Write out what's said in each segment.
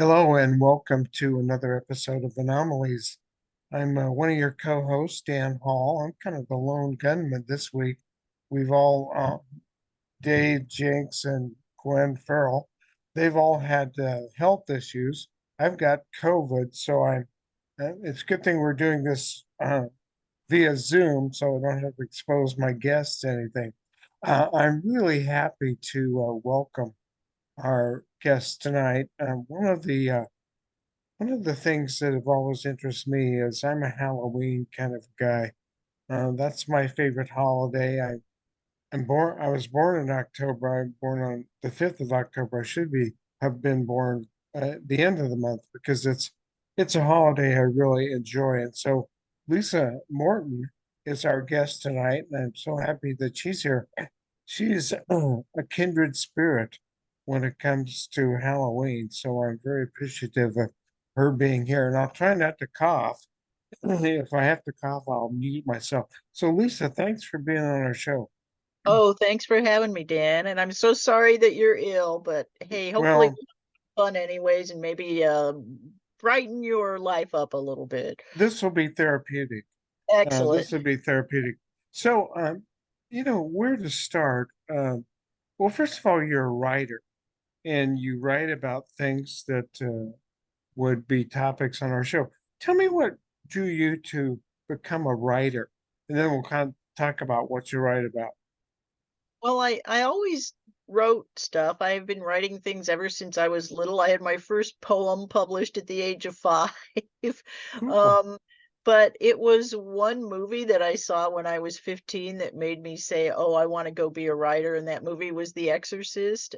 Hello and welcome to another episode of Anomalies. I'm one of your co-hosts, Dan Hall. I'm kind of the lone gunman this week. We've all, Dave Jinks and Glenn Farrell, they've all had health issues. I've got COVID, so it's a good thing we're doing this via Zoom so I don't have to expose my guests to anything. I'm really happy to welcome our guest tonight. One of the things that have always interested me is I'm a Halloween kind of guy. That's my favorite holiday. I was born in October. I'm born on the 5th of October. I should be have been born at the end of the month because it's a holiday I really enjoy. And so Lisa Morton is our guest tonight, and I'm so happy that she's here. She's a kindred spirit when it comes to Halloween, so I'm very appreciative of her being here. And I'll try not to cough. If I have to cough, I'll mute myself. So, Lisa, thanks for being on our show. Oh, thanks for having me, Dan. And I'm so sorry that you're ill, but hey, hopefully Well, it's fun anyways, and maybe brighten your life up a little bit. this will be therapeutic. Excellent. This will be therapeutic. So, where to start? Well, first of all, you're a writer, and you write about things that would be topics on our show. Tell me what drew you to become a writer, and then we'll kind of talk about what you write about. Well, I always wrote stuff. I've been writing things ever since I was little. I had my first poem published at the age of 5. Cool. Um, but it was one movie that I saw when I was 15 that made me say, "Oh, I want to go be a writer." And that movie was The Exorcist,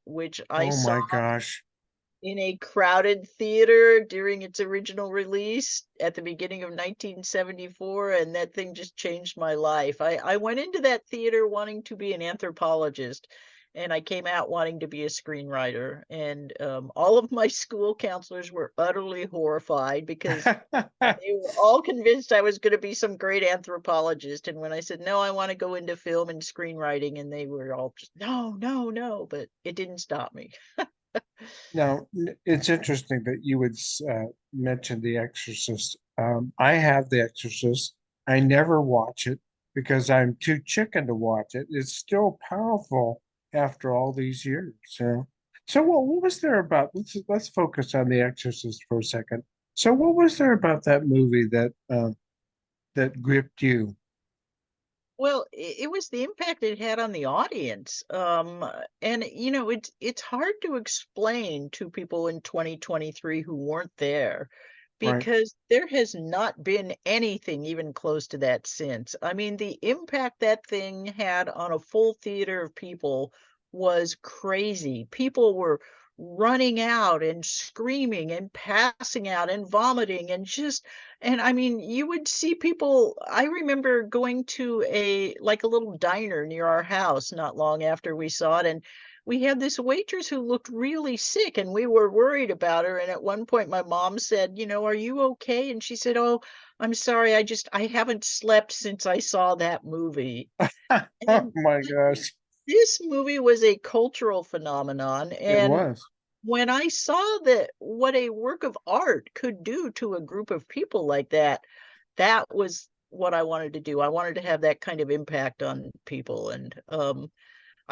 which I Oh saw my gosh. in a crowded theater during its original release at the beginning of 1974, and that thing just changed my life. I went into that theater wanting to be an anthropologist, and I came out wanting to be a screenwriter. And all of my school counselors were utterly horrified because they were all convinced I was going to be some great anthropologist. And when I said, no, I want to go into film and screenwriting, and they were all just, no, no, no. But it didn't stop me. Now, it's interesting that you would mention The Exorcist. I have The Exorcist. I never watch it because I'm too chicken to watch it. It's still powerful after all these years. So what was there about? Let's focus on The Exorcist for a second. So what was there about that movie that gripped you? Well, it was the impact it had on the audience. And it's hard to explain to people in 2023 who weren't there Right. because there has not been anything even close to that since. I mean, the impact that thing had on a full theater of people was crazy. People were running out and screaming and passing out and vomiting and I mean, you would see people. I remember going to a little diner near our house not long after we saw it, and we had this waitress who looked really sick, and we were worried about her. And at one point, my mom said, "Are you okay?" And she said, "Oh, I'm sorry. I haven't slept since I saw that movie." Oh And my gosh, this movie was a cultural phenomenon, it and was. when I saw that what a work of art could do to a group of people like that, that was what I wanted to do. I wanted to have that kind of impact on people. And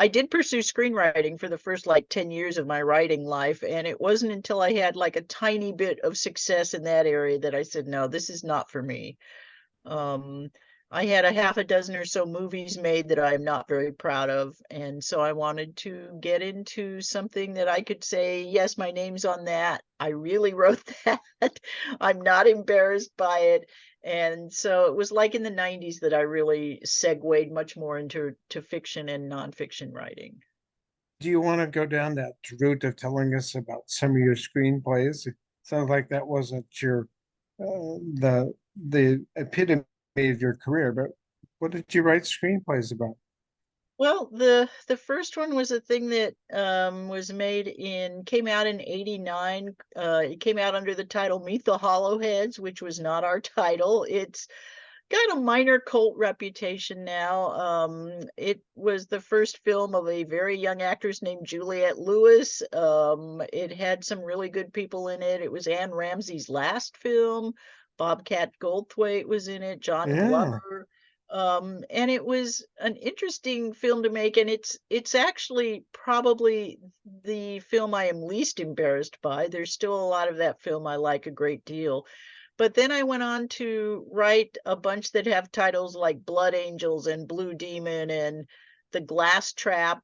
I did pursue screenwriting for the first like 10 years of my writing life. And it wasn't until I had like a tiny bit of success in that area that I said, no, this is not for me. Um, I had a half a dozen or so movies made that I'm not very proud of, and so I wanted to get into something that I could say, "Yes, my name's on that. I really wrote that. I'm not embarrassed by it." And so it was like in the 90s that I really segued much more into fiction and nonfiction writing. Do you want to go down that route of telling us about some of your screenplays? It sounds like that wasn't the epitome of your career, but what did you write screenplays about? Well, the first one was a thing that was made in came out in 89. It came out under the title Meet the Hollowheads, which was not our title. got a minor cult reputation now. It was the first film of a very young actress named Juliette Lewis. It had some really good people in it. It was Anne Ramsey's last film. Bobcat Goldthwait was in it, John Yeah, Glover. And it was an interesting film to make, and it's actually probably the film I am least embarrassed by. There's still a lot of that film I like a great deal. But then I went on to write a bunch that have titles like Blood Angels and Blue Demon and The Glass Trap.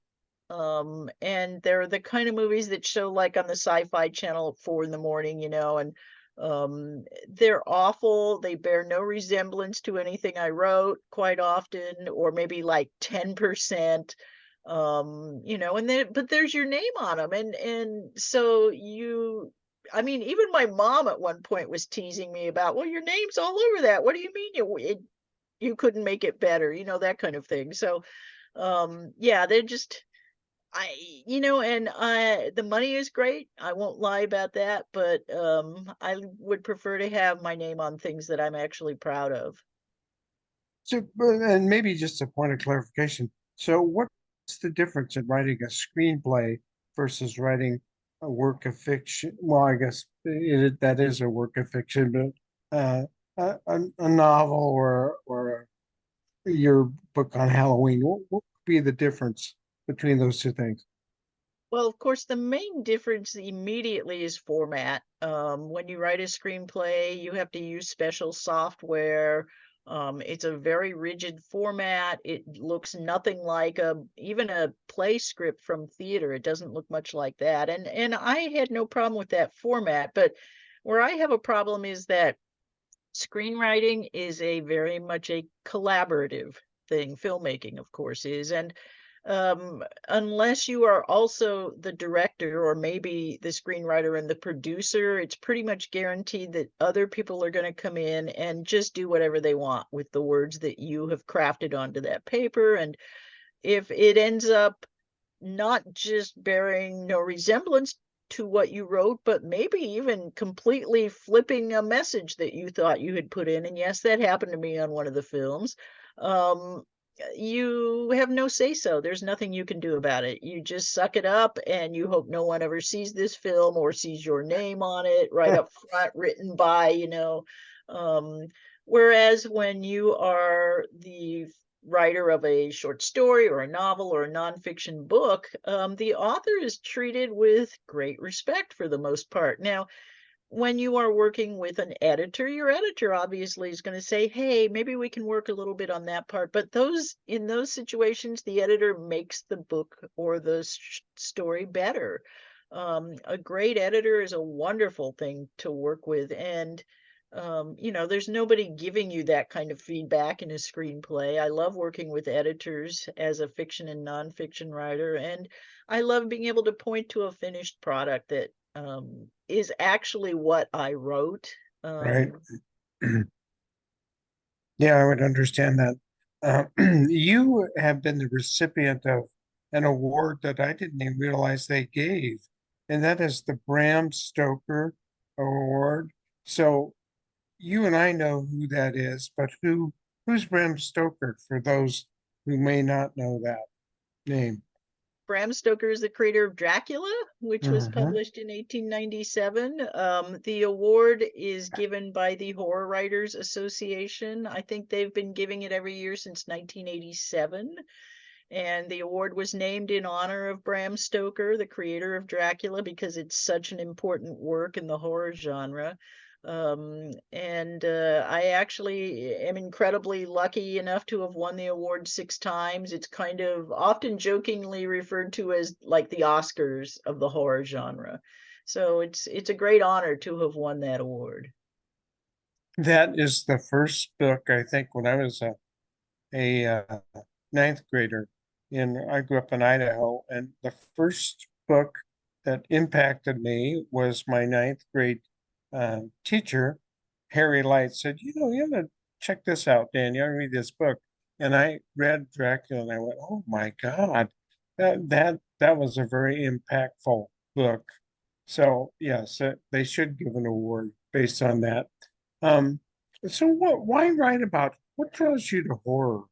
And they're the kind of movies that show like on the Sci-Fi Channel at 4 in the morning, and they're awful. They bear no resemblance to anything I wrote quite often, or maybe like 10%. And then but there's your name on them, and so I mean, even my mom at one point was teasing me about, well, your name's all over that. What do you mean you couldn't make it better? That kind of thing. So, yeah, they're just, and the money is great. I won't lie about that, but I would prefer to have my name on things that I'm actually proud of. so and maybe just a point of clarification. So what's the difference in writing a screenplay versus writing a work of fiction? Well, I guess that is a work of fiction, but a novel or your book on Halloween. What would be the difference between those two things? Well, of course, the main difference immediately is format. When you write a screenplay, you have to use special software. It's a very rigid format. It looks nothing like even a play script from theater. It doesn't look much like that. And I had no problem with that format, but where I have a problem is that screenwriting is a very much a collaborative thing. Filmmaking, of course, is. And unless you are also the director or maybe the screenwriter and the producer, it's pretty much guaranteed that other people are going to come in and just do whatever they want with the words that you have crafted onto that paper. And if it ends up not just bearing no resemblance to what you wrote, but maybe even completely flipping a message that you thought you had put in. And yes, that happened to me on one of the films. Um, you have no say so. There's nothing you can do about it. You just suck it up and you hope no one ever sees this film or sees your name on it right up front, written by, Um, whereas when you are the writer of a short story or a novel or a nonfiction book, the author is treated with great respect for the most part. Now, when you are working with an editor, your editor obviously is going to say, "Hey, maybe we can work a little bit on that part." But in those situations, the editor makes the book or the story better. A great editor is a wonderful thing to work with, and there's nobody giving you that kind of feedback in a screenplay. I love working with editors as a fiction and nonfiction writer, and I love being able to point to a finished product that is actually what I wrote. Right. Um, Yeah, I would understand that. You have been the recipient of an award that I didn't even realize they gave, and that is the Bram Stoker Award. So you and I know who that is, but who's Bram Stoker for those who may not know that name? Bram Stoker is the creator of Dracula, which was Hmm. published in 1897. The award is given by the Horror Writers Association. I think they've been giving it every year since 1987. And the award was named in honor of Bram Stoker, the creator of Dracula, because it's such an important work in the horror genre. And I actually am incredibly lucky enough to have won the award 6 times. It's kind of often jokingly referred to as like the Oscars of the horror genre. So it's a great honor to have won that award. That is the first book I think when I was a ninth grader. I grew up in Idaho, and the first book that impacted me was my ninth grade teacher, Harry Light, said, you gotta check this out, Dan. You gotta read this book. And I read Dracula, and I went, oh my God, that was a very impactful book. So yes, they should give an award based on that. Um, so why write about What draws you to horror?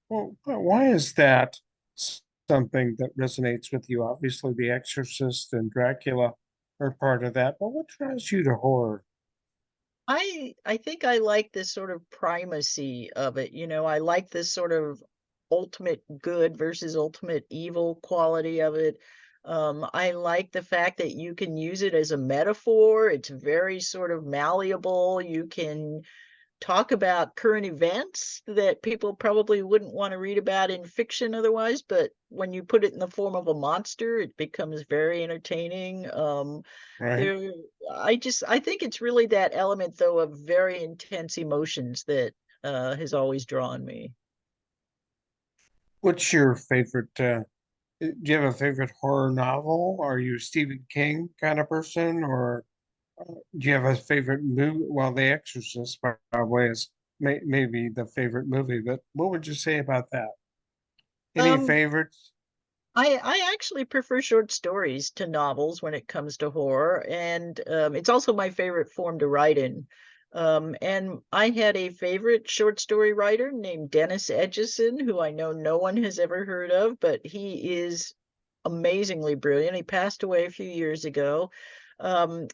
Well, why is that something that resonates with you? Obviously, The Exorcist and Dracula are part of that, but what draws you to horror? I think I like this sort of primacy of it, I like this sort of ultimate good versus ultimate evil quality of it. I like the fact that you can use it as a metaphor. It's very sort of malleable. You can talk about current events that people probably wouldn't want to read about in fiction otherwise, but when you put it in the form of a monster, it becomes very entertaining. Right? There I think it's really that element though of very intense emotions that has always drawn me. What's your favorite? Do you have a favorite horror novel? Are you a Stephen King kind of person, or do you have a favorite movie? Well, The Exorcist, by the way, is maybe the favorite movie, but what would you say about that? Any Um, favorites? I actually prefer short stories to novels when it comes to horror, and it's also my favorite form to write in. And I had a favorite short story writer named Dennis Etchison, who I know no one has ever heard of, but he is amazingly brilliant. He passed away a few years ago.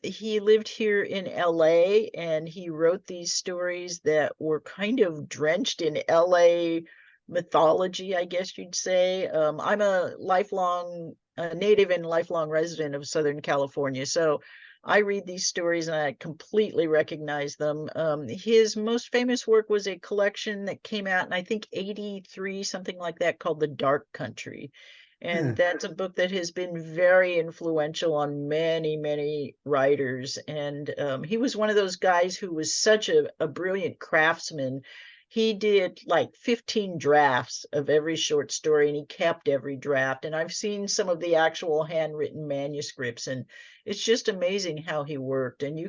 He lived here in LA and he wrote these stories that were kind of drenched in LA mythology, I guess you'd say. I'm a lifelong native and lifelong resident of Southern California, so I read these stories and I completely recognize them. His most famous work was a collection that came out in I think '83, something like that, called The Dark Country. And Hmm. that's a book that has been very influential on many, many writers. And he was one of those guys who was such a brilliant craftsman. He did like 15 drafts of every short story and he kept every draft. And I've seen some of the actual handwritten manuscripts, and it's just amazing how he worked. And you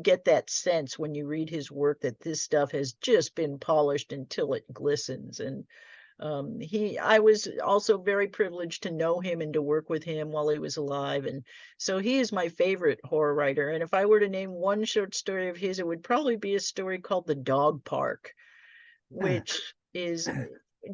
get that sense when you read his work that this stuff has just been polished until it glistens. And I was also very privileged to know him and to work with him while he was alive. And so he is my favorite horror writer. And if I were to name one short story of his, it would probably be a story called The Dog Park, Hmm. which is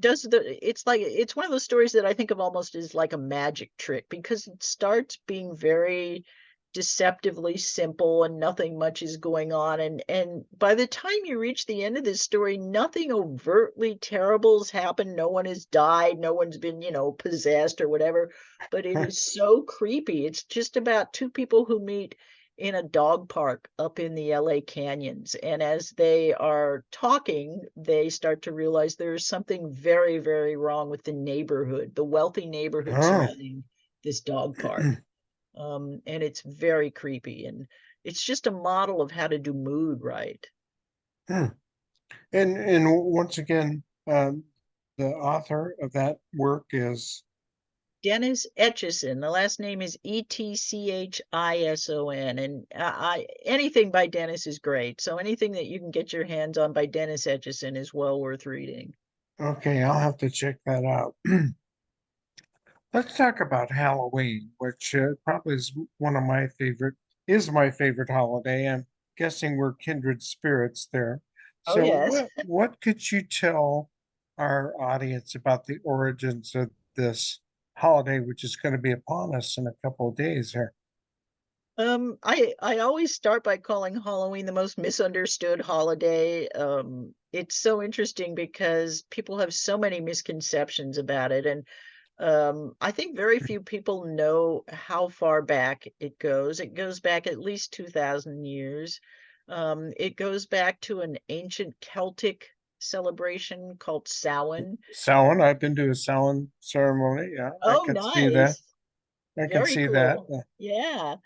does the it's like it's one of those stories that I think of almost as like a magic trick because it starts being very deceptively simple and nothing much is going on, and by the time you reach the end of this story nothing overtly terrible has happened. No one has died, no one's been possessed or whatever, but it is so creepy. It's just about two people who meet in a dog park up in the LA canyons. And as they are talking, they start to realize there's something very, very wrong with the neighborhood, the wealthy neighborhood Oh. surrounding this dog park. And it's very creepy. And it's just a model of how to do mood right. Hmm. And once again, the author of that work is Dennis Etchison. The last name is Etchison, and anything by Dennis is great. So anything that you can get your hands on by Dennis Etchison is well worth reading. okay. I'll have to check that out. Let's talk about Halloween, which probably is my favorite holiday. I'm guessing we're kindred spirits there. Oh So yes. what could you tell our audience about the origins of this holiday, which is going to be upon us in a couple of days here? I always start by calling Halloween the most misunderstood holiday. It's so interesting because people have so many misconceptions about it, and I think very few people know how far back it goes. It goes back at least 2,000 years. It goes back to an ancient Celtic celebration called Samhain. Samhain, I've been to a Samhain ceremony. Yeah, I Oh, can see that. nice. I can Very see that. cool. Yeah.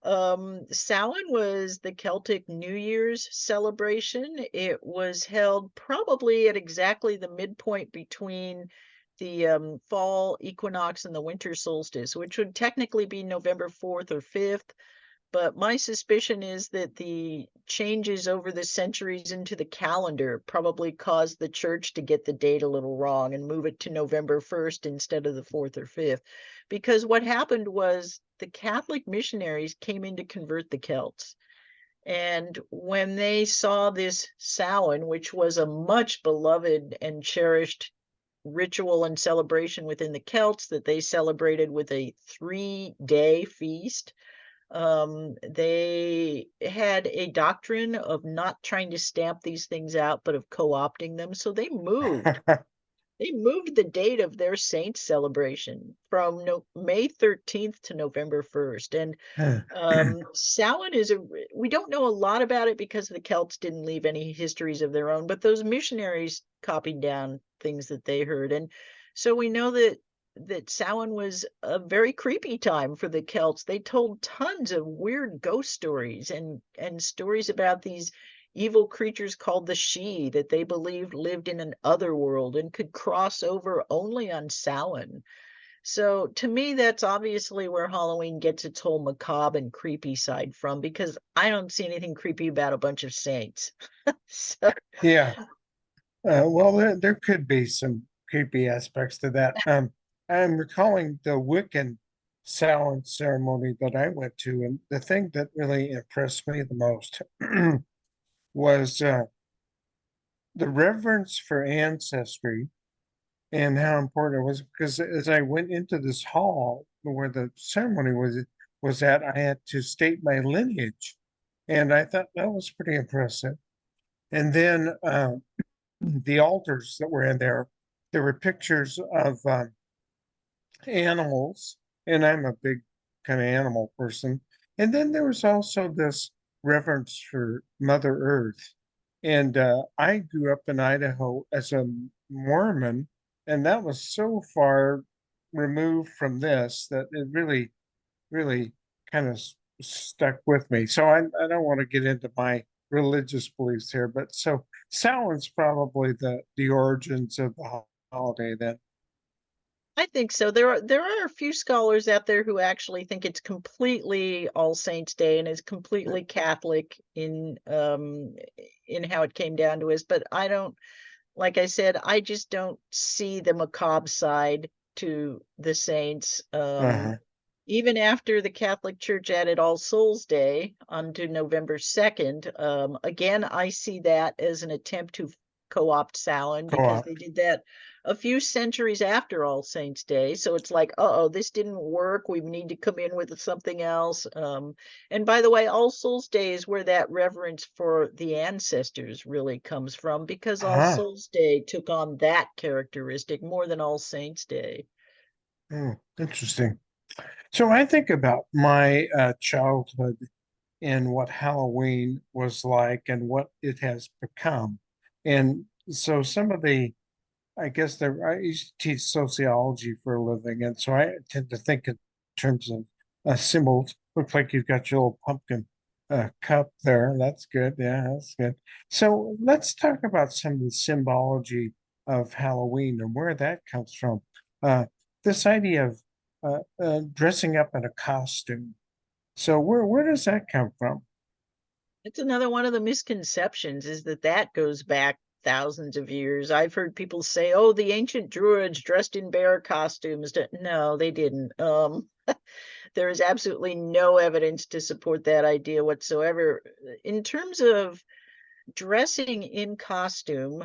Samhain was the Celtic New Year's celebration. It was held probably at exactly the midpoint between the fall equinox and the winter solstice, which would technically be November 4th or 5th. But my suspicion is that the changes over the centuries into the calendar probably caused the church to get the date a little wrong and move it to November 1st instead of the 4th or 5th. Because what happened was the Catholic missionaries came in to convert the Celts. And when they saw this Samhain, which was a much beloved and cherished ritual and celebration within the Celts that they celebrated with a 3-day feast, they had a doctrine of not trying to stamp these things out, but of co-opting them. So they moved the date of their saint celebration from May 13th to November 1st. And Samhain is we don't know a lot about it because the Celts didn't leave any histories of their own, but those missionaries copied down things that they heard. And so we know that Samhain was a very creepy time for the Celts. They told tons of weird ghost stories and stories about these evil creatures called the Sidhe that they believed lived in an other world and could cross over only on Samhain. So to me, that's obviously where Halloween gets its whole macabre and creepy side from, because I don't see anything creepy about a bunch of saints. So Yeah. Well, there could be some creepy aspects to that. I'm recalling the Wiccan Samhain ceremony that I went to, and the thing that really impressed me the most was the reverence for ancestry and how important it was. Because as I went into this hall where the ceremony was at, I had to state my lineage, and I thought that was pretty impressive. And then the altars that were in there were pictures of animals, and I'm a big kind of animal person. And then there was also this reverence for Mother Earth. And I grew up in Idaho as a Mormon, and that was so far removed from this that it really kind of stuck with me. So I don't want to get into my religious beliefs here, but so Samhain's probably the origins of the holiday then. I think so. There are a few scholars out there who actually think it's completely All Saints Day and is completely Catholic in how it came down to us. But I don't, like I said, I just don't see the macabre side to the saints. Uh-huh. Even after the Catholic Church added All Souls Day onto November 2nd, again, I see that as an attempt to co-opt Samhain because Co-op. they did that a few centuries after All Saints Day. So it's like, uh-oh, this didn't work. We need to come in with something else. And by the way, All Souls Day is where that reverence for the ancestors really comes from because All Uh-huh. Souls Day took on that characteristic more than All Saints Day. Interesting. So I think about my childhood and what Halloween was like and what it has become. And so some of the I guess I used to teach sociology for a living, and so I tend to think in terms of symbols. Looks like you've got your little pumpkin cup there. That's good. Yeah, that's good. So let's talk about some of the symbology of Halloween and where that comes from. Uh, this idea of dressing up in a costume. So where does that come from? It's another one of the misconceptions is that goes back thousands of years. I've heard people say, "Oh, the ancient Druids dressed in bear costumes." No, they didn't. There is absolutely no evidence to support that idea whatsoever. In terms of dressing in costume,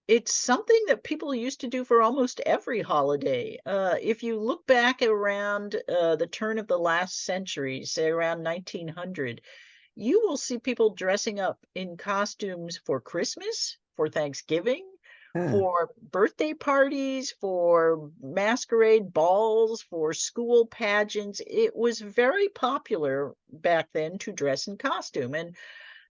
it's something that people used to do for almost every holiday. If you look back around the turn of the last century, say around 1900, you will see people dressing up in costumes for Christmas, for Thanksgiving, Hmm. for birthday parties, for masquerade balls, for school pageants. It was very popular back then to dress in costume. And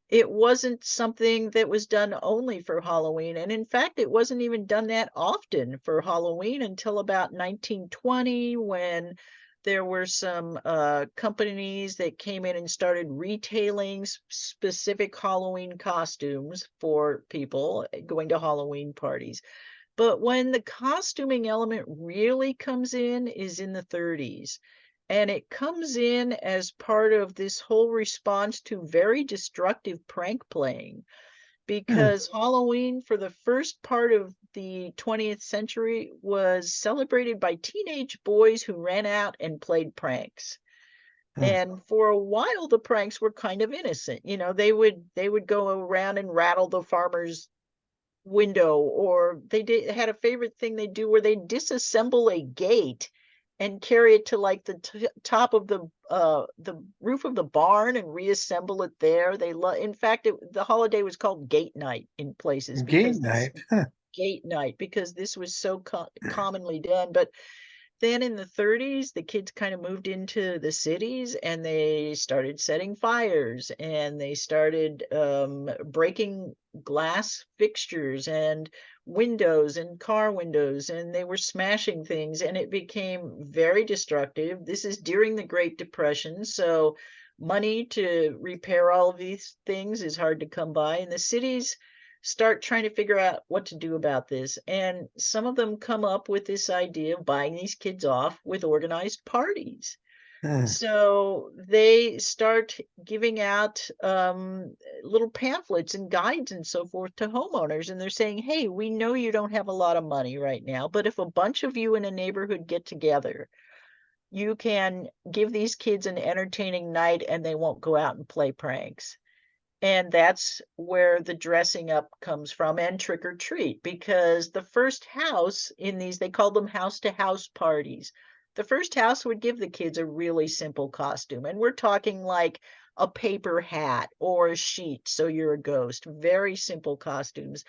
it wasn't something that was done only for Halloween, and in fact, it wasn't even done that often for Halloween until about 1920 when there were some companies that came in and started retailing specific Halloween costumes for people going to Halloween parties. But when the costuming element really comes in is in the 30s. And it comes in as part of this whole response to very destructive prank playing Hmm. because Halloween, for the first part of the 20th century, was celebrated by teenage boys who ran out and played pranks. Hmm. And for a while, the pranks were kind of innocent. They would go around and rattle the farmer's window, or had a favorite thing they do where they disassemble a gate and carry it to like the top of the roof of the barn and reassemble it there. In fact, the holiday was called gate night in places Game because this night. Huh. gate night because this was so commonly done. But then in the 30s, the kids kind of moved into the cities and they started setting fires and they started breaking glass fixtures and windows and car windows, and they were smashing things, and it became very destructive. This is during the Great Depression, so money to repair all of these things is hard to come by. And the cities start trying to figure out what to do about this. And some of them come up with this idea of buying these kids off with organized parties. Hmm. So they start giving out little pamphlets and guides and so forth to homeowners. And they're saying, hey, we know you don't have a lot of money right now, but if a bunch of you in a neighborhood get together, you can give these kids an entertaining night and they won't go out and play pranks. And that's where the dressing up comes from, and trick or treat, because the first house in these, they called them house to house parties. The first house would give the kids a really simple costume. And we're talking like a paper hat or a sheet, so you're a ghost. Very simple costumes.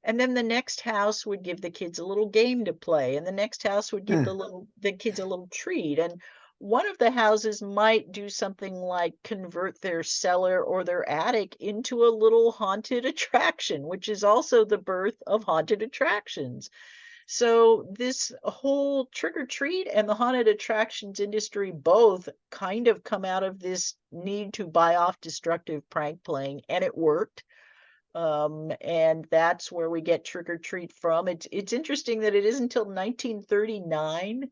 And then the next house would give the kids a little game to play, and the next house would give Hmm. the kids a little treat. And one of the houses might do something like convert their cellar or their attic into a little haunted attraction, which is also the birth of haunted attractions. So this whole trick or treat and the haunted attractions industry both kind of come out of this need to buy off destructive prank playing, and it worked. And that's where we get trick or treat from. It's interesting that it isn't until 1939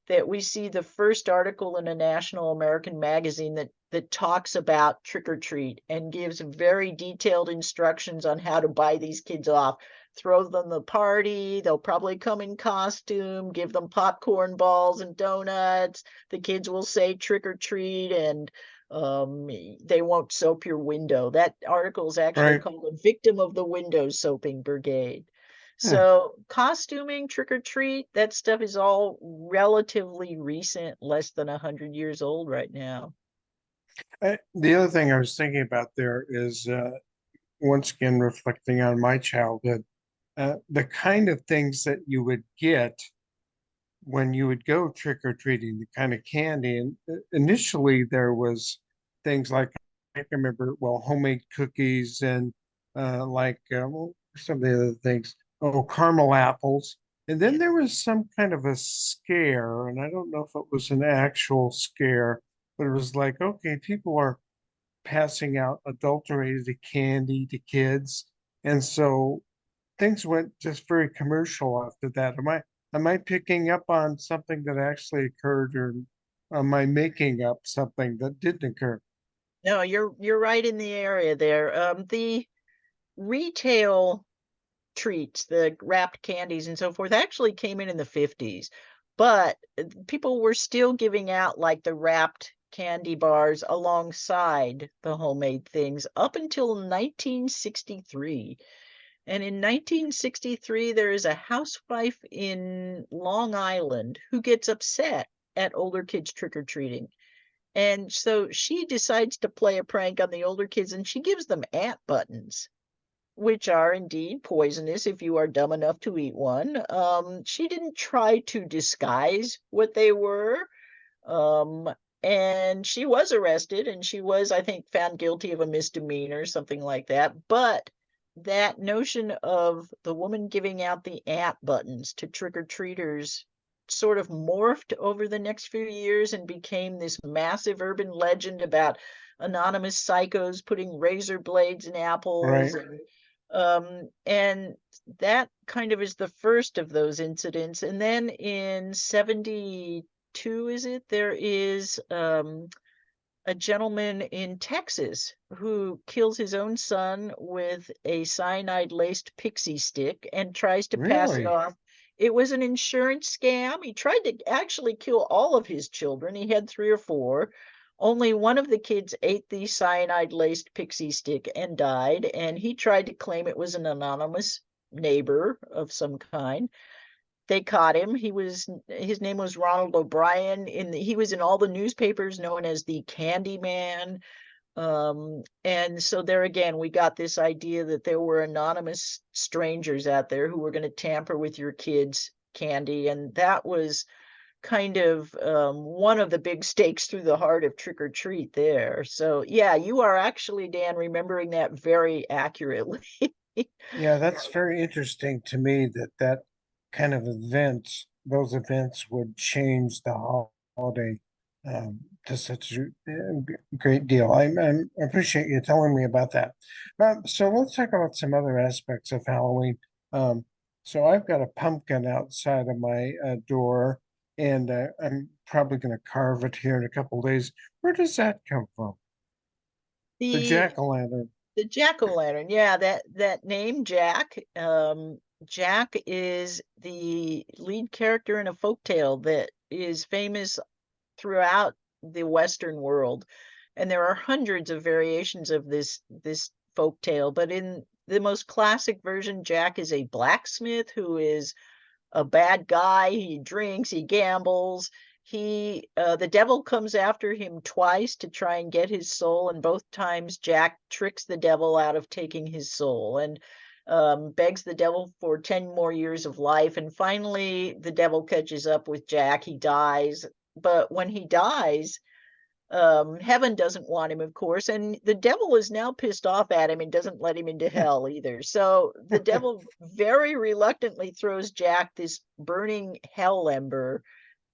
that we see the first article in a national American magazine that talks about trick or treat and gives very detailed instructions on how to buy these kids off. Throw them the party, they'll probably come in costume, give them popcorn balls and donuts. The kids will say trick or treat, and they won't soap your window. That article is actually Right. called "A Victim of the Window Soaping Brigade." Huh. So costuming, trick or treat, that stuff is all relatively recent, less than 100 years old right now. The other thing I was thinking about there is once again reflecting on my childhood, the kind of things that you would get when you would go trick or treating, the kind of candy. And initially, there was things like I can remember, well, homemade cookies and what were some of the other things. Oh, caramel apples. And then Yeah. there was some kind of a scare, and I don't know if it was an actual scare, but it was like, okay, people are passing out adulterated candy to kids. And so things went just very commercial after that. Am I picking up on something that actually occurred, or am I making up something that didn't occur? No, you're right in the area there. The retail treats, the wrapped candies and so forth, actually came in the 50s, but people were still giving out like the wrapped candy bars alongside the homemade things up until 1963. And in 1963, there is a housewife in Long Island who gets upset at older kids trick-or-treating. And so she decides to play a prank on the older kids, and she gives them ant buttons, which are indeed poisonous if you are dumb enough to eat one. She didn't try to disguise what they were. Um, and she was arrested, and she was, I think, found guilty of a misdemeanor, something like that. But that notion of the woman giving out the ant buttons to trick-or-treaters sort of morphed over the next few years and became this massive urban legend about anonymous psychos putting razor blades in apples, Right. and that kind of is the first of those incidents. And then in 72, is it? There is a gentleman in Texas who kills his own son with a cyanide-laced pixie stick and tries to pass it Really? off. It was an insurance scam. He tried to actually kill all of his children. He had three or four. Only one of the kids ate the cyanide-laced pixie stick and died, and he tried to claim it was an anonymous neighbor of some kind. They caught him. His name was Ronald O'Brien. He was in all the newspapers known as the Candy Man. And so there again, we got this idea that there were anonymous strangers out there who were going to tamper with your kids' candy, and that was kind of one of the big stakes through the heart of trick or treat there. So yeah, you are actually, Dan, remembering that very accurately. Yeah, that's very interesting to me that that kind of those events would change the holiday to such a great deal. I appreciate you telling me about that. So let's talk about some other aspects of Halloween. Um, so I've got a pumpkin outside of my door, and I'm probably going to carve it here in a couple days. Where does that come from? The The jack-o'-lantern. the jack-o'-lantern, yeah, that name Jack, Jack is the lead character in a folk tale that is famous throughout the Western world, and there are hundreds of variations of this folk tale, but in the most classic version, Jack is a blacksmith who is a bad guy. He drinks, he gambles. The devil comes after him twice to try and get his soul, and both times Jack tricks the devil out of taking his soul and begs the devil for 10 more years of life. And finally, the devil catches up with Jack. He dies. But when he dies, heaven doesn't want him, of course, and the devil is now pissed off at him and doesn't let him into hell either. So the devil very reluctantly throws Jack this burning hell ember,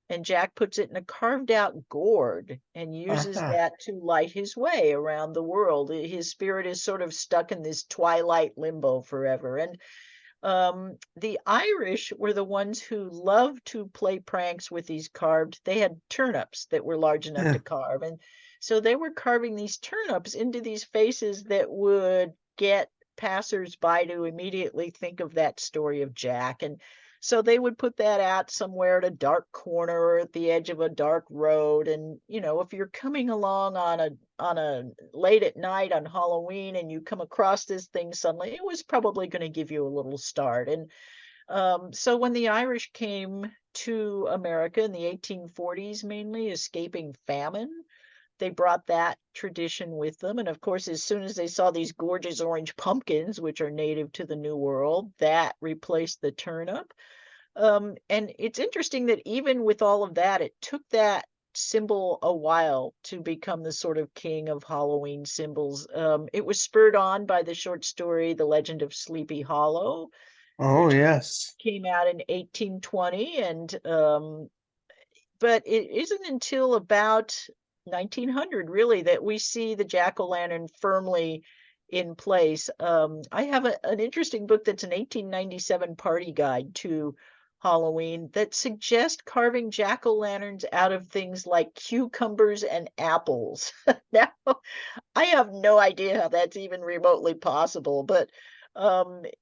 and Jack puts it in a carved out gourd and uses Uh-huh. that to light his way around the world. His spirit is sort of stuck in this twilight limbo forever. And the Irish were the ones who loved to play pranks with these carved. They had turnips that were large enough to carve, and so they were carving these turnips into these faces that would get passers-by to immediately think of that story of Jack. And so they would put that out somewhere at a dark corner or at the edge of a dark road. And if you're coming along on a late at night on Halloween and you come across this thing suddenly, it was probably going to give you a little start. And so when the Irish came to America in the 1840s, mainly escaping famine, they brought that tradition with them. And of course, as soon as they saw these gorgeous orange pumpkins, which are native to the New World, that replaced the turnip. And it's interesting that even with all of that, it took that symbol a while to become the sort of king of Halloween symbols. It was spurred on by the short story The Legend of Sleepy Hollow, Oh, which yes. came out in 1820. And but it isn't until about 1900 really that we see the jack-o'-lantern firmly in place. I have an interesting book that's an 1897 party guide to Halloween that suggests carving jack-o'-lanterns out of things like cucumbers and apples. Now, I have no idea how that's even remotely possible, but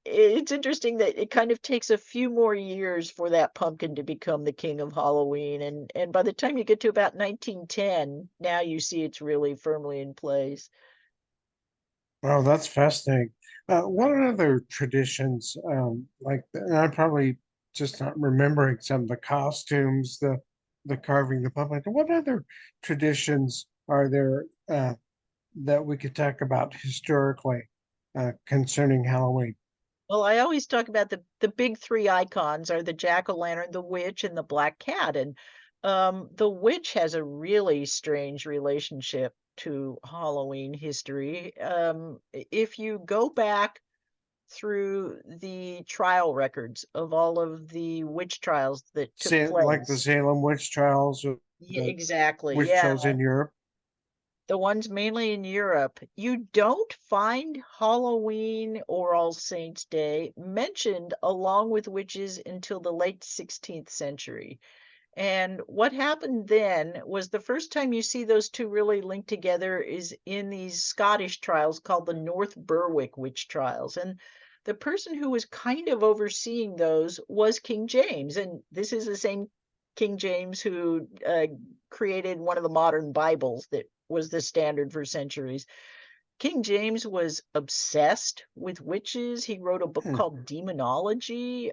it's interesting that it kind of takes a few more years for that pumpkin to become the king of Halloween, and by the time you get to about 1910, now you see it's really firmly in place. Well, that's fascinating. What are other traditions and I'm probably just not remembering some of the costumes, the carving, the puppet. What other traditions are there that we could talk about historically concerning Halloween? Well, I always talk about the big three icons are the jack-o'-lantern, the witch, and the black cat. And the witch has a really strange relationship to Halloween history. If you go back through the trial records of all of the witch trials that took Like the place. Salem witch trials or Yeah, the exactly. witch Yeah. trials in Europe. The ones mainly in Europe, you don't find Halloween or All Saints' Day mentioned along with witches until the late 16th century. And what happened then was the first time you see those two really linked together is in these Scottish trials called the North Berwick witch trials. And the person who was kind of overseeing those was King James. And this is the same King James, who created one of the modern Bibles that was the standard for centuries. King James was obsessed with witches. He wrote a book Hmm. called Demonology.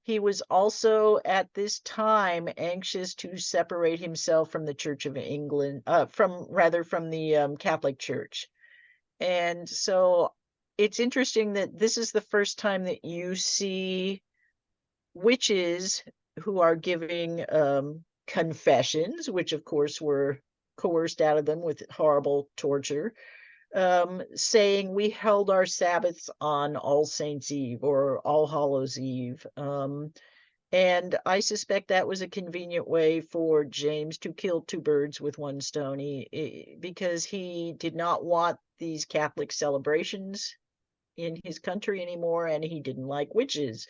He was also at this time anxious to separate himself from the Church of England, from the Catholic Church. And so it's interesting that this is the first time that you see witches who are giving confessions, which of course were coerced out of them with horrible torture, saying we held our Sabbaths on All Saints' Eve or All Hallows' Eve. And I suspect that was a convenient way for James to kill two birds with one stone, because he did not want these Catholic celebrations in his country anymore, and he didn't like witches.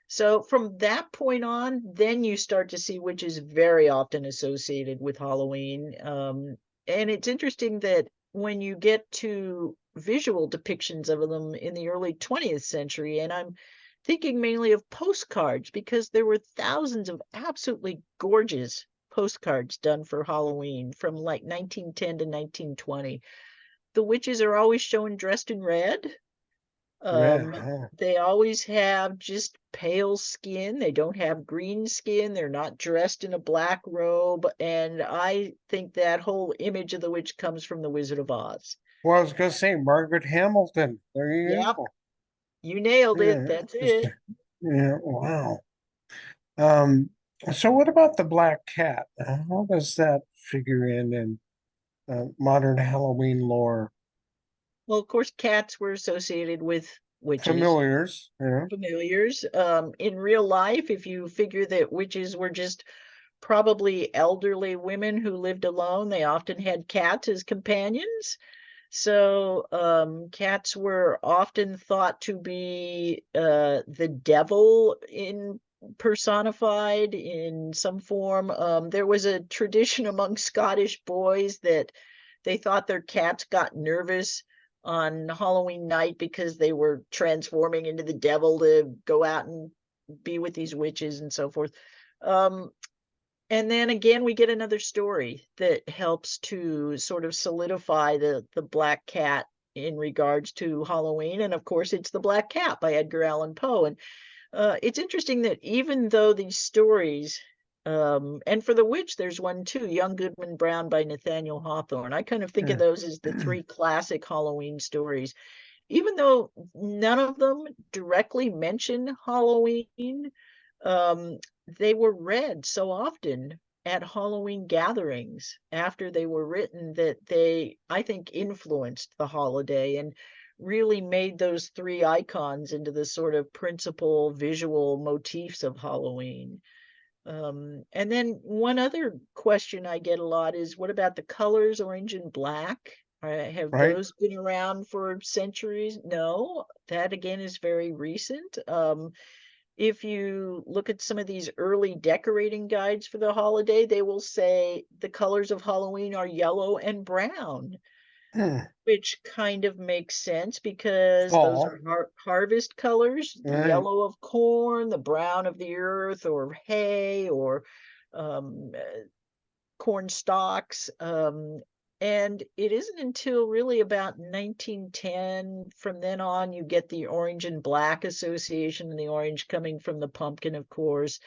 So from that point on, then you start to see witches very often associated with Halloween. And it's interesting that when you get to visual depictions of them in the early 20th century, and I'm thinking mainly of postcards, because there were thousands of absolutely gorgeous postcards done for Halloween from like 1910 to 1920. The witches are always shown dressed in red. Red, Um, huh? they always have just pale skin. They don't have green skin. They're not dressed in a black robe. And I think that whole image of the witch comes from The Wizard of Oz. Well, I was gonna say Margaret Hamilton. There you Yep, go. you nailed it. Yeah, That's just it. yeah, wow. Um, so what about the black cat? How does that figure in modern Halloween lore? Well, of course, cats were associated with witches, Familiars, yeah. familiars. In real life, if you figure that witches were just probably elderly women who lived alone, they often had cats as companions. So cats were often thought to be the devil in personified in some form. There was a tradition among Scottish boys that they thought their cats got nervous on Halloween night because they were transforming into the devil to go out and be with these witches and so forth. Um, and then again, we get another story that helps to sort of solidify the black cat in regards to Halloween. And of course, it's The Black Cat by Edgar Allan Poe. And it's interesting that even though these stories, and for the witch, there's one too, Young Goodman Brown by Nathaniel Hawthorne. I kind of think of Yeah. those as the three classic Halloween stories. Even though none of them directly mention Halloween, um, they were read so often at Halloween gatherings after they were written that they, I think, influenced the holiday and really made those three icons into the sort of principal visual motifs of Halloween. And then one other question I get a lot is, what about the colors orange and black? Have Right? those been around for centuries? No, that again is very recent. If you look at some of these early decorating guides for the holiday, they will say the colors of Halloween are yellow and brown, Hmm. which kind of makes sense because those Fall, are harvest colors, the right? yellow of corn, the brown of the earth or hay or um, corn stalks. And it isn't until really about 1910, from then on, you get the orange and black association, and the orange coming from the pumpkin, of course.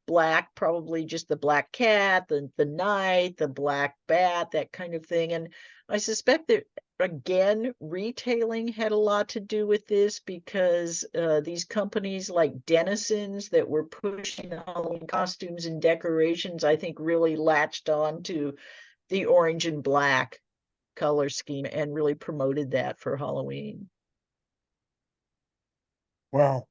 Black, probably just the black cat, the knight, the black bat, that kind of thing. And I suspect that again, retailing had a lot to do with this because these companies like Denizens that were pushing the Halloween costumes and decorations, I think really latched on to the orange and black color scheme and really promoted that for Halloween. Well,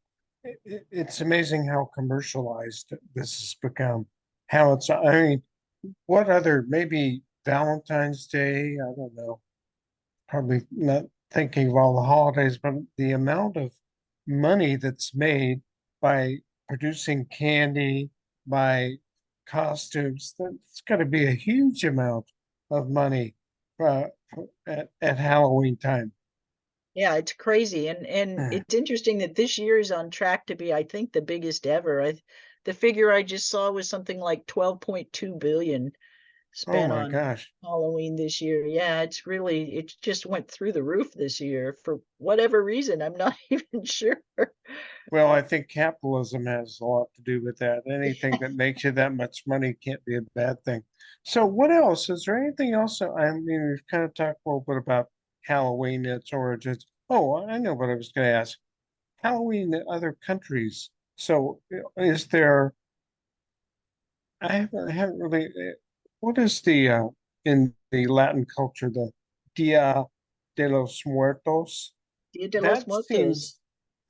it's amazing how commercialized this has become. How it's, I mean, what other, maybe Valentine's Day? I don't know. Probably not thinking of all the holidays, but the amount of money that's made by producing candy, by costumes, that's got to be a huge amount of money uh, at Halloween time. Yeah, it's crazy. And Hmm. it's interesting that this year is on track to be, I think, the biggest ever. the figure I just saw was something like 12.2 billion Oh spent my on gosh. Halloween this year. Yeah, it just went through the roof this year for whatever reason. I'm not even sure. Well, I think capitalism has a lot to do with that. Anything that makes you that much money can't be a bad thing. So, what else? Is there anything else? I mean, we've kind of talked a little bit about Halloween, its origins. Oh, I know what I was going to ask. Halloween in other countries. So, is there? I haven't really. What is the in the Latin culture the Dia de los Muertos? Dia de los That Muertos.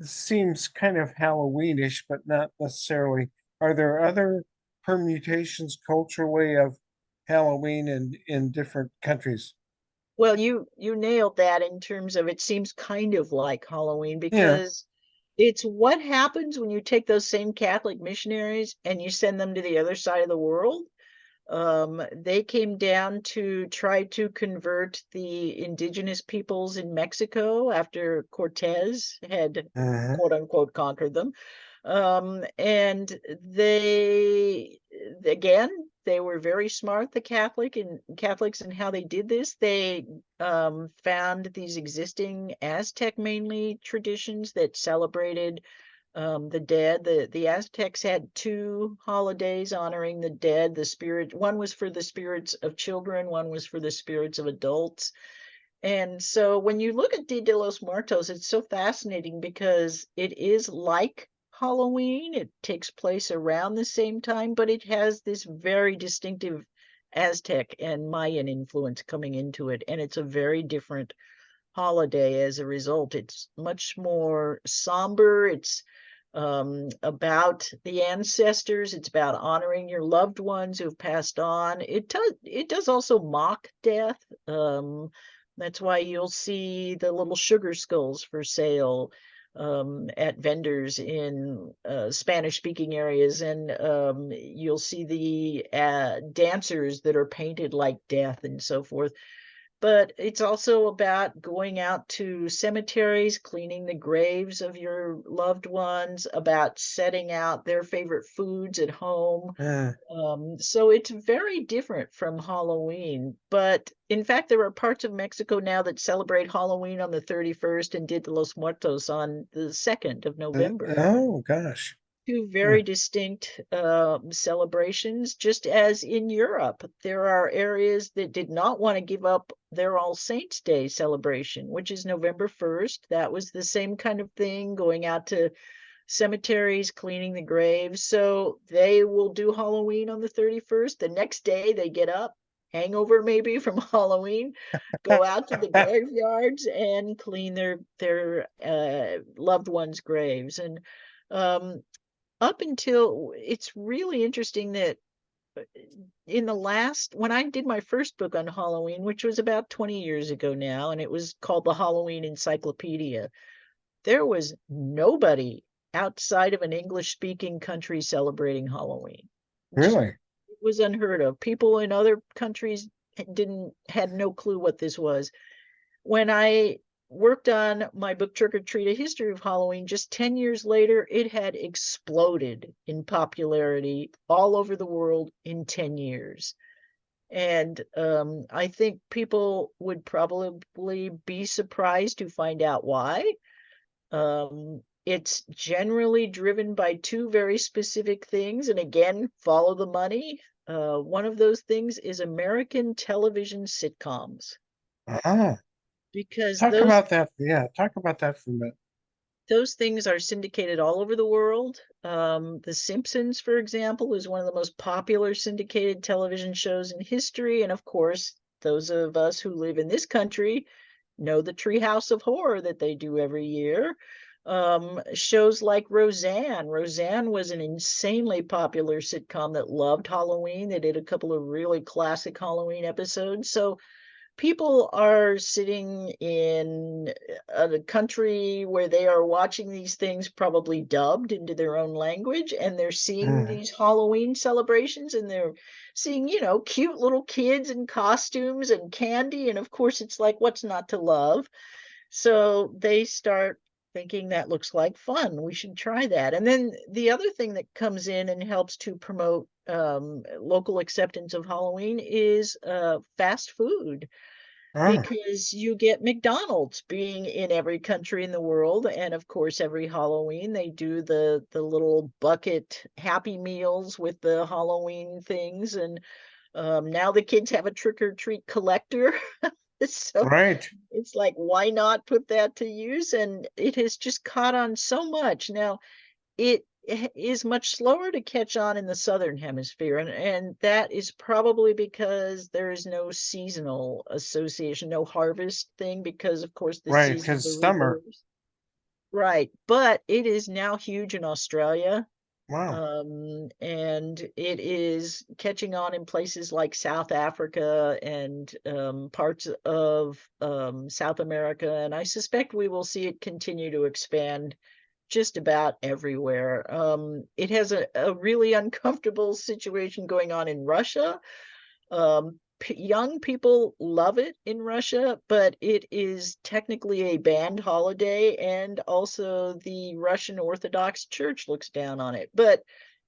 seems kind of Halloweenish, but not necessarily. Are there other permutations culturally of Halloween in different countries? Well, you nailed that in terms of it seems kind of like Halloween Yeah. because it's what happens when you take those same Catholic missionaries and you send them to the other side of the world. They came down to try to convert the indigenous peoples in Mexico after Cortez had Uh-huh. quote unquote conquered them. And again, they were very smart, the Catholics and how they did this. They found these existing Aztec mainly traditions that celebrated the dead. The Aztecs had two holidays honoring the dead. The spirit, one was for the spirits of children, one was for the spirits of adults. And so when you look at Dia de los Muertos, it's so fascinating because it is like Halloween. It takes place around the same time, but it has this very distinctive Aztec and Mayan influence coming into it. And it's a very different holiday as a result. It's much more somber. It's about the ancestors. It's about honoring your loved ones who've passed on. It does also mock death. That's why you'll see the little sugar skulls for sale at vendors in Spanish-speaking areas, and you'll see the dancers that are painted like death and so forth. But it's also about going out to cemeteries, cleaning the graves of your loved ones, about setting out their favorite foods at home. Uh, So it's very different from Halloween. But in fact, there are parts of Mexico now that celebrate Halloween on the 31st and Dia de los Muertos on the 2nd of November. oh gosh. Two Hmm. very distinct celebrations, just as in Europe, there are areas that did not want to give up their All Saints' Day celebration, which is November 1st. That was the same kind of thing, going out to cemeteries, cleaning the graves. So they will do Halloween on the 31st. The next day they get up, hangover maybe from Halloween, go out to the graveyards and clean their loved ones' graves. And um, up until it's really interesting that uh, in the last when I did my first book on Halloween, which was about 20 years ago now, and it was called the Halloween Encyclopedia, there was nobody outside of an English speaking country celebrating Halloween. Just Really? it was unheard of. People in other countries didn't had no clue what this was. When I worked on my book Trick or Treat: A History of Halloween, just 10 years later, it had exploded in popularity all over the world in 10 years. And I think people would probably be surprised to find out why. It's generally driven by two very specific things. And again, follow the money. One of those things is American television sitcoms Ah, because talk about that. Yeah, talk about that for a minute. those things are syndicated all over the world. The Simpsons, for example, is one of the most popular syndicated television shows in history. And of course, those of us who live in this country know the Treehouse of Horror that they do every year. Shows like Roseanne. Roseanne was an insanely popular sitcom that loved Halloween. They did a couple of really classic Halloween episodes. So people are sitting in a country where they are watching these things probably dubbed into their own language, and they're seeing Uh, these Halloween celebrations, and they're seeing, cute little kids in costumes and candy. And of course, it's like, what's not to love? So they start thinking that looks like fun. We should try that. And then the other thing that comes in and helps to promote local acceptance of Halloween is fast food, Oh, because you get McDonald's being in every country in the world, and of course every Halloween they do the little bucket Happy Meals with the Halloween things, and now the kids have a trick or treat collector. So right, it's like, why not put that to use? And it has just caught on so much. Now, is much slower to catch on in the Southern Hemisphere, and that is probably because there is no seasonal association, no harvest thing, because, of course, the right, seasons because are summer. reversed. Right, but it is now huge in Australia, Wow, and it is catching on in places like South Africa and parts of South America, and I suspect we will see it continue to expand just about everywhere. It has a really uncomfortable situation going on in Russia. Young people love it in Russia, but it is technically a banned holiday, and also the Russian Orthodox Church looks down on it. But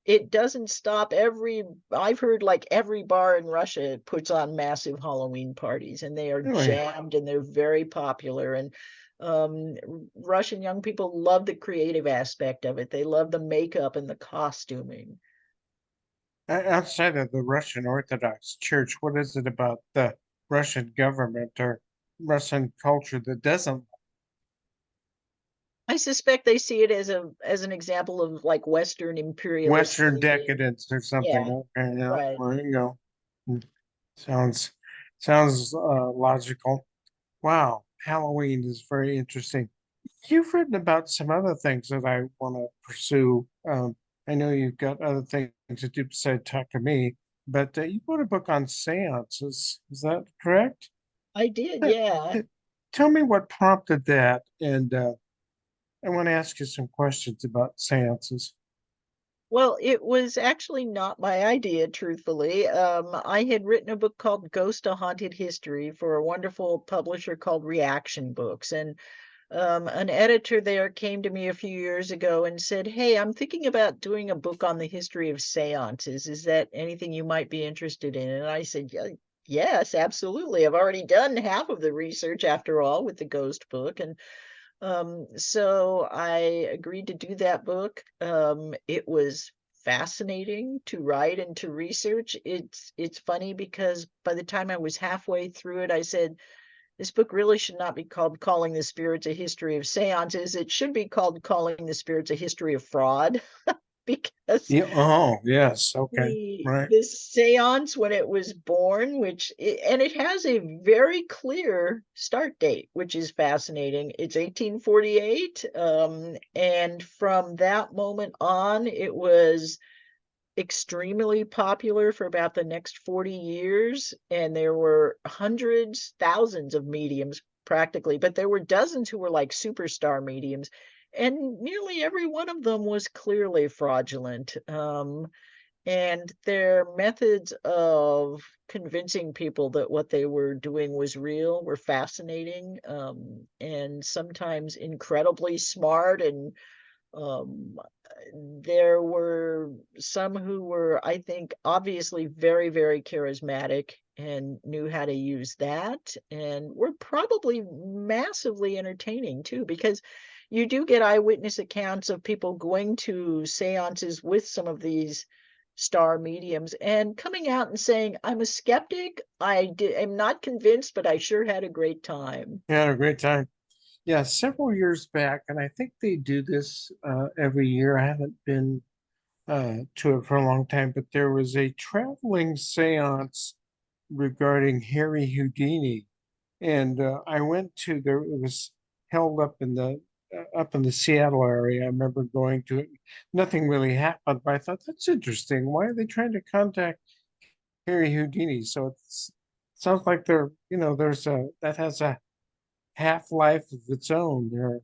it doesn't stop I've heard like every bar in Russia puts on massive Halloween parties, and they are really? jammed and they're very popular. And Russian young people love the creative aspect of it. They love the makeup and the costuming. Outside of the Russian Orthodox Church, what is it about the Russian government or Russian culture that doesn't I suspect they see it as an example of like Western imperialist Western thinking. decadence or something? Yeah, Okay, yeah, right. there you go. Hmm. Sounds sounds logical. Wow, Halloween is very interesting. You've written about some other things that I want to pursue. I know you've got other things to do besides talk to me, but you wrote a book on seances. Is that correct? I did, Uh, yeah. t- Tell me what prompted that, and I want to ask you some questions about seances. Well, it was actually not my idea, truthfully. I had written a book called Ghost: A Haunted History for a wonderful publisher called Reaction Books, and an editor there came to me a few years ago and said, "Hey, I'm thinking about doing a book on the history of seances. Is that anything you might be interested in?" And I said, "Yeah, yes, absolutely. I've already done half of the research after all with the ghost book." And so I agreed to do that book. It was fascinating to write and to research. It's funny because by the time I was halfway through it, I said, this book really should not be called Calling the Spirits a History of Seances. It should be called Calling the Spirits a History of Fraud, because Yeah. Oh, yes. Okay. Right. the seance when it was born, and it has a very clear start date, which is fascinating. It's 1848, and from that moment on, it was extremely popular for about the next 40 years, and there were hundreds, thousands of mediums practically, but there were dozens who were like superstar mediums, and nearly every one of them was clearly fraudulent. And their methods of convincing people that what they were doing was real were fascinating, and sometimes incredibly smart. And um, there were some who were, I think, obviously very, very charismatic and knew how to use that, and were probably massively entertaining too, because you do get eyewitness accounts of people going to seances with some of these star mediums and coming out and saying, "I'm a skeptic. I'm not convinced, but I sure had a great time." Yeah, had a great time. Yeah, several years back, and I think they do this every year. I haven't been to it for a long time, but there was a traveling seance regarding Harry Houdini, and I went to there. It was held up in the Seattle area. I remember going to it. Nothing really happened, but I thought that's interesting. Why are they trying to contact Harry Houdini? So it's sounds like there's a that has a half life of its own there.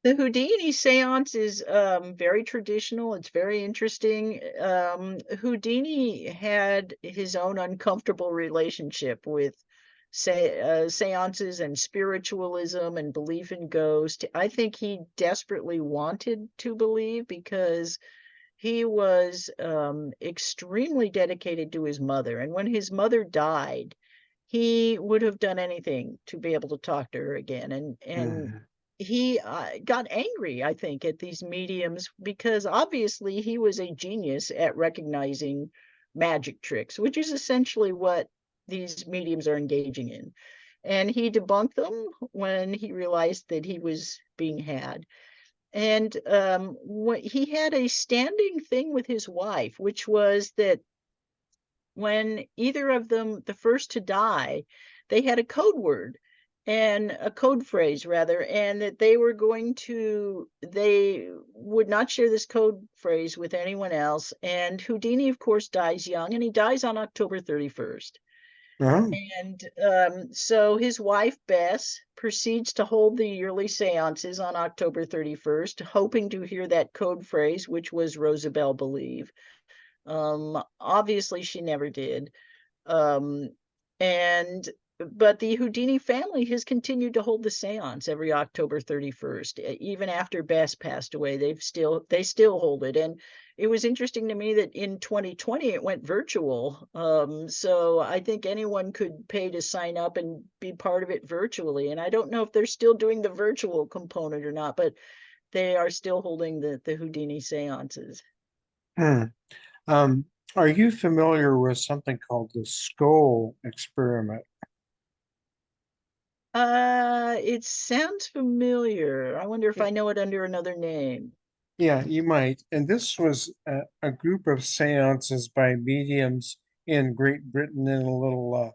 The Houdini seance is very traditional. It's very interesting. Houdini had his own uncomfortable relationship with seances and spiritualism and belief in ghosts. I think he desperately wanted to believe because he was extremely dedicated to his mother. And when his mother died, he would have done anything to be able to talk to her again. And Mhm. he got angry, I think, at these mediums because obviously he was a genius at recognizing magic tricks, which is essentially what these mediums are engaging in. And he debunked them when he realized that he was being had. And he had a standing thing with his wife, which was that when either of them, the first to die, they had a code word and a code phrase rather, and that they would not share this code phrase with anyone else. And Houdini, of course, dies young, and he dies on October 31st. Oh, And so his wife, Bess, proceeds to hold the yearly seances on October 31st, hoping to hear that code phrase, which was Rosabelle Believe. Obviously, she never did. Um, and but the Houdini family has continued to hold the seance every October 31st. Even after Bess passed away, they still hold it. And it was interesting to me that in 2020 it went virtual. So I think anyone could pay to sign up and be part of it virtually. And I don't know if they're still doing the virtual component or not, but they are still holding the Houdini seances. hmm. Um, are you familiar with something called the skull experiment? It sounds familiar. I wonder if Y- I know it under another name. Yeah, you might. And this was a group of seances by mediums in Great Britain in a little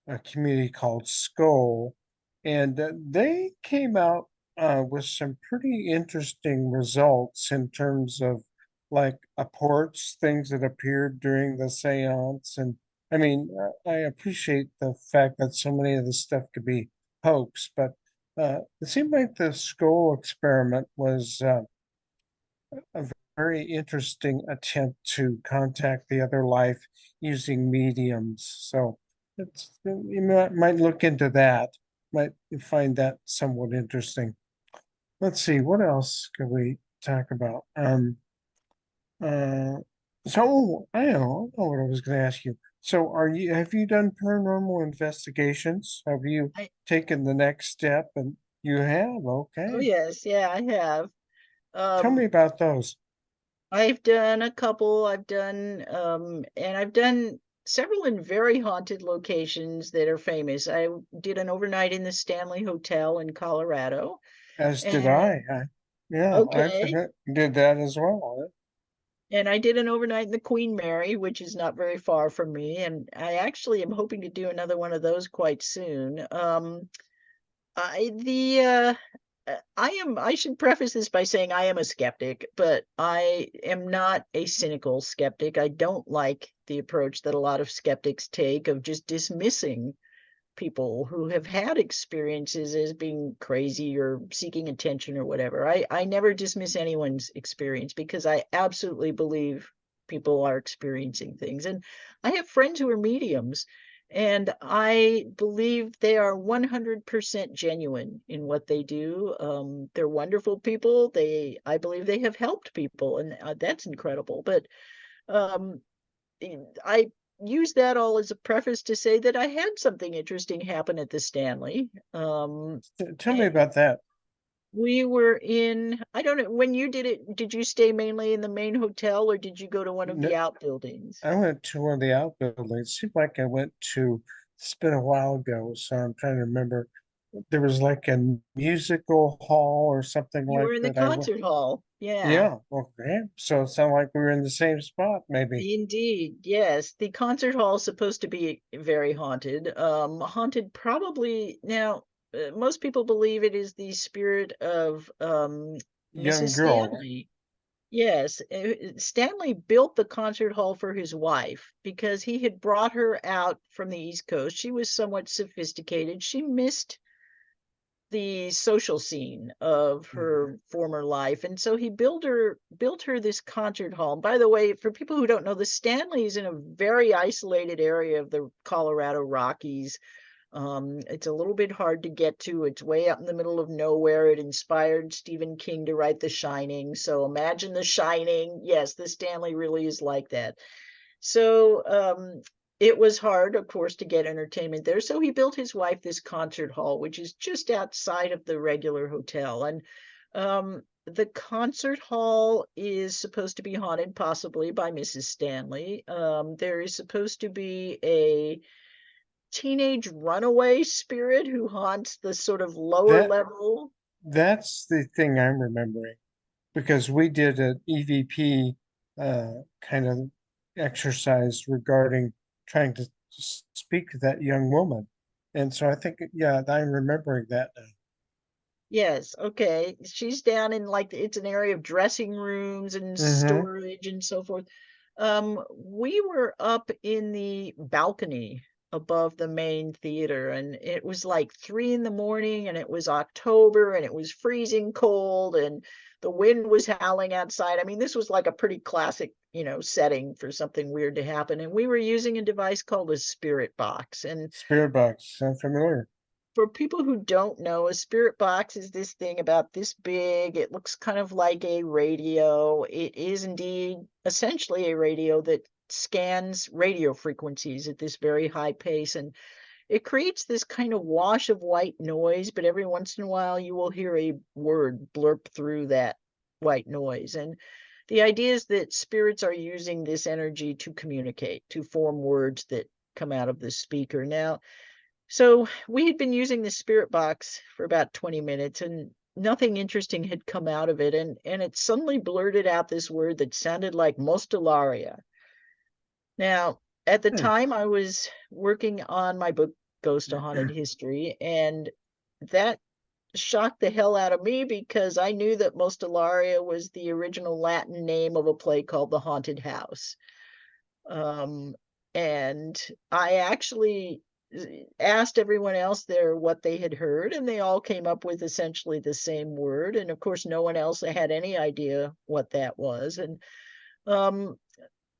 a community called Skull, and they came out with some pretty interesting results in terms of like apports, things that appeared during the seance. And I mean, I appreciate the fact that so many of the stuff could be hoax, but it seemed like the Skull experiment was a very interesting attempt to contact the other life using mediums. So you might look into that. Might find that somewhat interesting. Let's see, what else can we talk about? Uh, so I know what I was going to ask you. So have you done paranormal investigations? Have you I taken the next step? And you have, Oh okay. yes, yeah, I have. Tell me Um, about those. I've done a couple. I've done several in very haunted locations that are famous. I did an overnight in the Stanley Hotel in Colorado. As did And yeah, I've okay. did that as well. And I did an overnight in the Queen Mary, which is not very far from me. And I actually am hoping to do another one of those quite soon. I should preface this by saying I am a skeptic, but I am not a cynical skeptic. I don't like the approach that a lot of skeptics take of just dismissing people who have had experiences as being crazy or seeking attention or whatever. I never dismiss anyone's experience because I absolutely believe people are experiencing things. And I have friends who are mediums, and I believe they are 100% genuine in what they do. They're wonderful people. I believe they have helped people, and that's incredible. But um, I use that all as a preface to say that I had something interesting happen at the Stanley. Tell me And about that. we were in, I don't know, when you did it, did you stay mainly in the main hotel or did you go to one of N- the outbuildings? I went to one of the outbuildings. It seemed like I went to. It's been a while ago, so I'm trying to remember. There was like a musical hall or something You like were in the that. I went. concert hall. Yeah. Yeah, okay. So it sounded like we were in the same spot, maybe. Indeed, yes. The concert hall is supposed to be very haunted. Haunted probably now. Most people believe it is the spirit of Young Mrs. girl, right? Stanley. Yes, Stanley built the concert hall for his wife because he had brought her out from the East Coast. She was somewhat sophisticated. She missed the social scene of Mhm. her former life, and so he built her this concert hall. By the way, for people who don't know, the Stanley is in a very isolated area of the Colorado Rockies. It's a little bit hard to get to. It's way up in the middle of nowhere. It inspired Stephen King to write The Shining. So imagine The Shining. Yes, the Stanley really is like that. So it was hard, of course, to get entertainment there. So he built his wife this concert hall, which is just outside of the regular hotel. And the concert hall is supposed to be haunted, possibly by Mrs. Stanley. There is supposed to be a teenage runaway spirit who haunts the sort of lower That level. that's the thing I'm remembering because we did an EVP kind of exercise regarding trying to speak to that young woman. And so I think, yeah, I'm remembering that now. Yes, okay. She's down in like it's an area of dressing rooms and Mm-hmm. storage and so forth. We were up in the balcony above the main theater, and it was like 3 in the morning, and it was October, and it was freezing cold, and the wind was howling outside. I mean, this was like a pretty classic, setting for something weird to happen. And we were using a device called a spirit box. And Spirit box. I'm familiar. for people who don't know, a spirit box is this thing about this big. It looks kind of like a radio. It is indeed essentially a radio that scans radio frequencies at this very high pace. And it creates this kind of wash of white noise, but every once in a while you will hear a word blurp through that white noise. And the idea is that spirits are using this energy to communicate, to form words that come out of the speaker. Now, so we had been using the spirit box for about 20 minutes and nothing interesting had come out of it. And it suddenly blurted out this word that sounded like mostalaria. Now, at the Hmm. time I was working on my book, Ghost of Haunted History, and that shocked the hell out of me because I knew that mostalaria was the original Latin name of a play called The Haunted House. Um, and I actually asked everyone else there what they had heard, and they all came up with essentially the same word. And of course, no one else had any idea what that was. And um,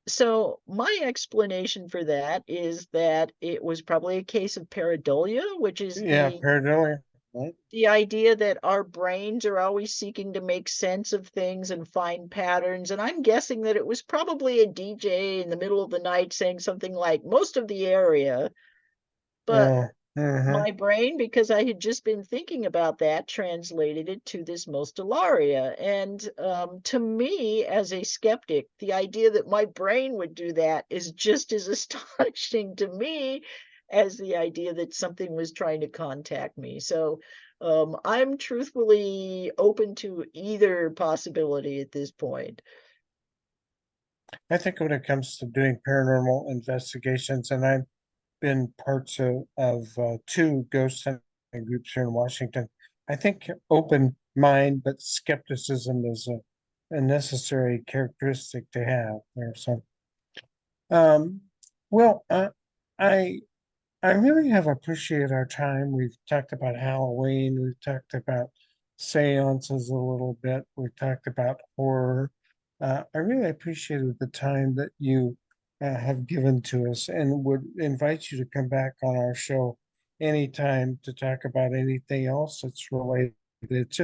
so my explanation for that is that it was probably a case of pareidolia, which is Yeah, pareidolia. Right? the idea that our brains are always seeking to make sense of things and find patterns. And I'm guessing that it was probably a DJ in the middle of the night saying something like most of the area, but Oh, uh-huh. my brain, because I had just been thinking about that, translated it to this mostalaria. And to me, as a skeptic, the idea that my brain would do that is just as astonishing to me as the idea that something was trying to contact me. So I'm truthfully open to either possibility at this point. I think when it comes to doing paranormal investigations, and I've been parts of two ghost hunting groups here in Washington, I think open mind but skepticism is a necessary characteristic to have there. So, um, well, I I really have appreciated our time. We've talked about Halloween. We've talked about seances a little bit. We've talked about horror. I really appreciated the time that you have given to us and would invite you to come back on our show anytime to talk about anything else that's related. It's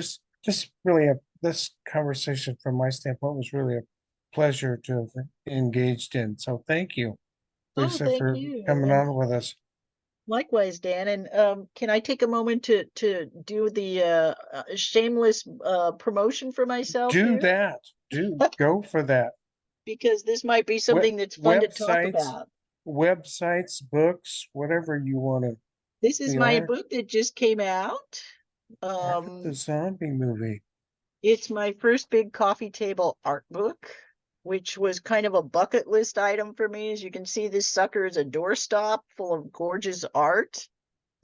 just really this conversation from my standpoint was really a pleasure to have engaged in. So thank you, Oh, Lisa, thank for you. coming And on with us. likewise, Dan. And can I take a moment to do the shameless promotion for myself Do here? that. Do go for that. Because this might be Web something that's fun to talk websites, about. websites, books, whatever you want to. This is The my art, book that just came out. art of the Um, zombie movie. it's my first big coffee table art book, which was kind of a bucket list item for me. As you can see, this sucker is a doorstop full of gorgeous art.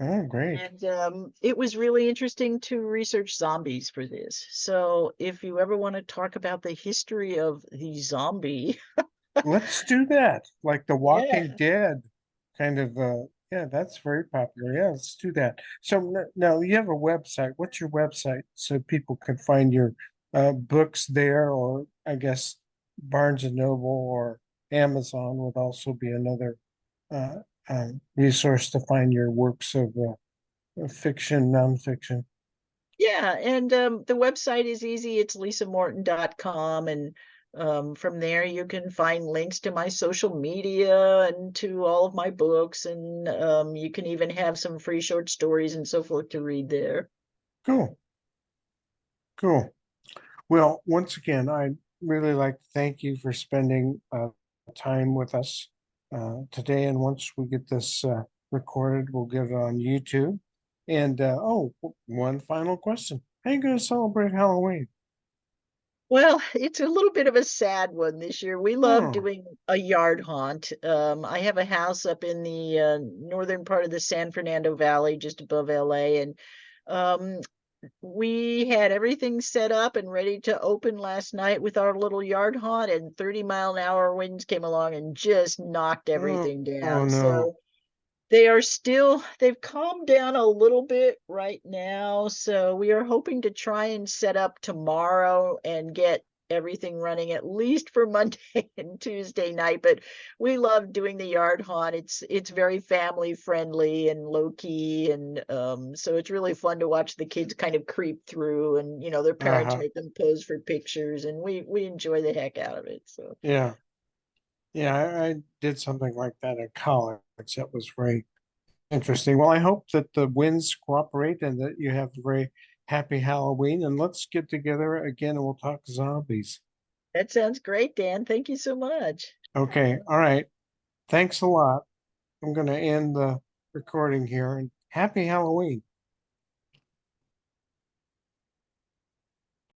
Oh, great. And it was really interesting to research zombies for this. So if you ever want to talk about the history of the zombie, Let's do that. Like The Walking yeah. Dead kind of yeah, that's very popular. Yeah, let's do that. So now you have a website. What's your website so people can find your books there, or I guess Barnes and Noble or Amazon would also be another resource to find your works of fiction, nonfiction. Yeah, and the website is easy. It's lisamorton.com, and from there you can find links to my social media and to all of my books, and you can even have some free short stories and so forth to read there. Cool, cool. Well, once again, I'd really like to thank you for spending time with us today. And once we get this recorded, we'll get it on YouTube. And one final question. How are you going to celebrate Halloween? Well, it's a little bit of a sad one this year. We love Oh, doing a yard haunt. I have a house up in the northern part of the San Fernando Valley, just above LA, and um, we had everything set up and ready to open last night with our little yard haunt, and 30-mile-an-hour winds came along and just knocked oh, everything oh down. no. So they've calmed down a little bit right now. So we are hoping to try and set up tomorrow and get everything running at least for Monday and Tuesday night. But we love doing the yard haunt. It's very family friendly and low key, and so it's really fun to watch the kids kind of creep through, and their parents Uh-huh. make them pose for pictures, and we enjoy the heck out of it. So Yeah. Yeah, I did something like that in college. That was very interesting. Well, I hope that the winds cooperate and that you have a very happy Halloween. And let's get together again and we'll talk zombies. that sounds great, Dan. Thank you so much. Okay. All right. Thanks a lot. I'm going to end the recording here and happy Halloween.